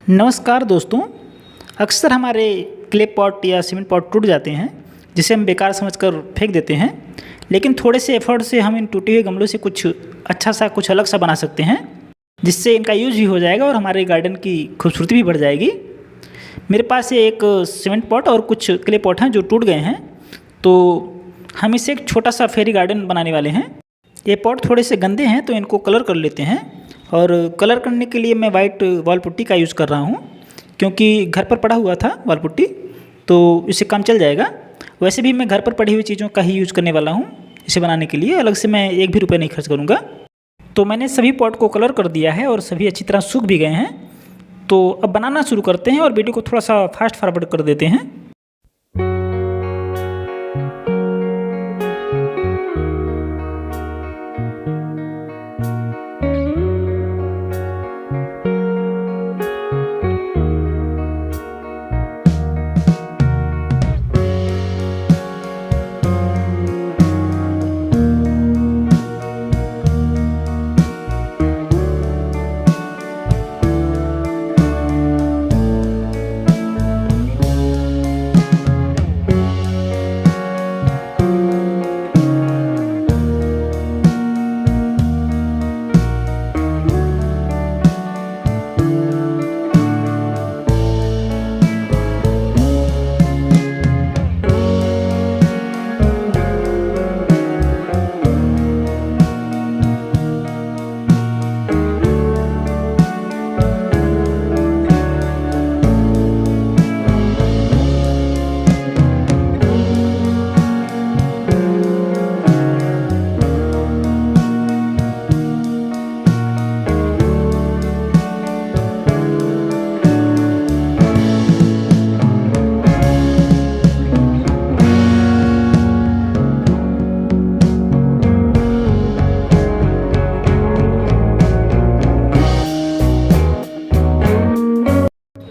नमस्कार दोस्तों। अक्सर हमारे क्ले पॉट या सीमेंट पॉट टूट जाते हैं जिसे हम बेकार समझकर फेंक देते हैं, लेकिन थोड़े से एफर्ट से हम इन टूटे हुए गमलों से कुछ अच्छा सा कुछ अलग सा बना सकते हैं, जिससे इनका यूज भी हो जाएगा और हमारे गार्डन की खूबसूरती भी बढ़ जाएगी। मेरे पास एक सीमेंट पॉट और कुछ क्ले पॉट हैं जो टूट गए हैं, तो हम इसे एक छोटा सा फेरी गार्डन बनाने वाले हैं। ये पॉट थोड़े से गंदे हैं तो इनको कलर कर लेते हैं, और कलर करने के लिए मैं वाइट वॉल पुट्टी का यूज़ कर रहा हूँ, क्योंकि घर पर पड़ा हुआ था वॉल पुट्टी, तो इससे काम चल जाएगा। वैसे भी मैं घर पर पड़ी हुई चीज़ों का ही यूज़ करने वाला हूँ इसे बनाने के लिए, अलग से मैं एक भी रुपये नहीं खर्च करूँगा। तो मैंने सभी पॉट को कलर कर दिया है और सभी अच्छी तरह सूख भी गए हैं। तो अब बनाना शुरू करते हैं और वीडियो को थोड़ा सा फास्ट फॉरवर्ड कर देते हैं।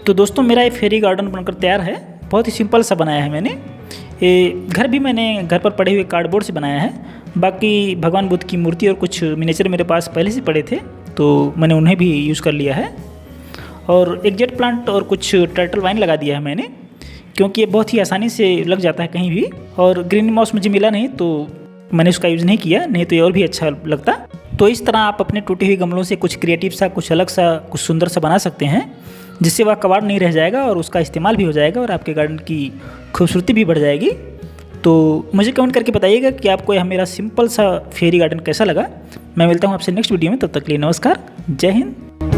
तो दोस्तों, मेरा ये फेरी गार्डन बनकर तैयार है। बहुत ही सिंपल सा बनाया है मैंने। ये घर भी मैंने घर पर पड़े हुए कार्डबोर्ड से बनाया है। बाकी भगवान बुद्ध की मूर्ति और कुछ मिनिएचर मेरे पास पहले से पड़े थे, तो मैंने उन्हें भी यूज़ कर लिया है। और एक जेट प्लांट और कुछ टर्टल वाइन लगा दिया है मैंने, क्योंकि ये बहुत ही आसानी से लग जाता है कहीं भी। और ग्रीन मॉस मुझे मिला नहीं तो मैंने उसका यूज़ नहीं किया, नहीं तो ये और भी अच्छा लगता। तो इस तरह आप अपने टूटे हुए गमलों से कुछ क्रिएटिव सा, कुछ अलग सा, कुछ सुंदर सा बना सकते हैं, जिससे वह कबाड़ नहीं रह जाएगा और उसका इस्तेमाल भी हो जाएगा और आपके गार्डन की खूबसूरती भी बढ़ जाएगी। तो मुझे कमेंट करके बताइएगा कि आपको यह मेरा सिंपल सा फेरी गार्डन कैसा लगा। मैं मिलता हूँ आपसे नेक्स्ट वीडियो में, तब तक के लिए नमस्कार, जय हिंद।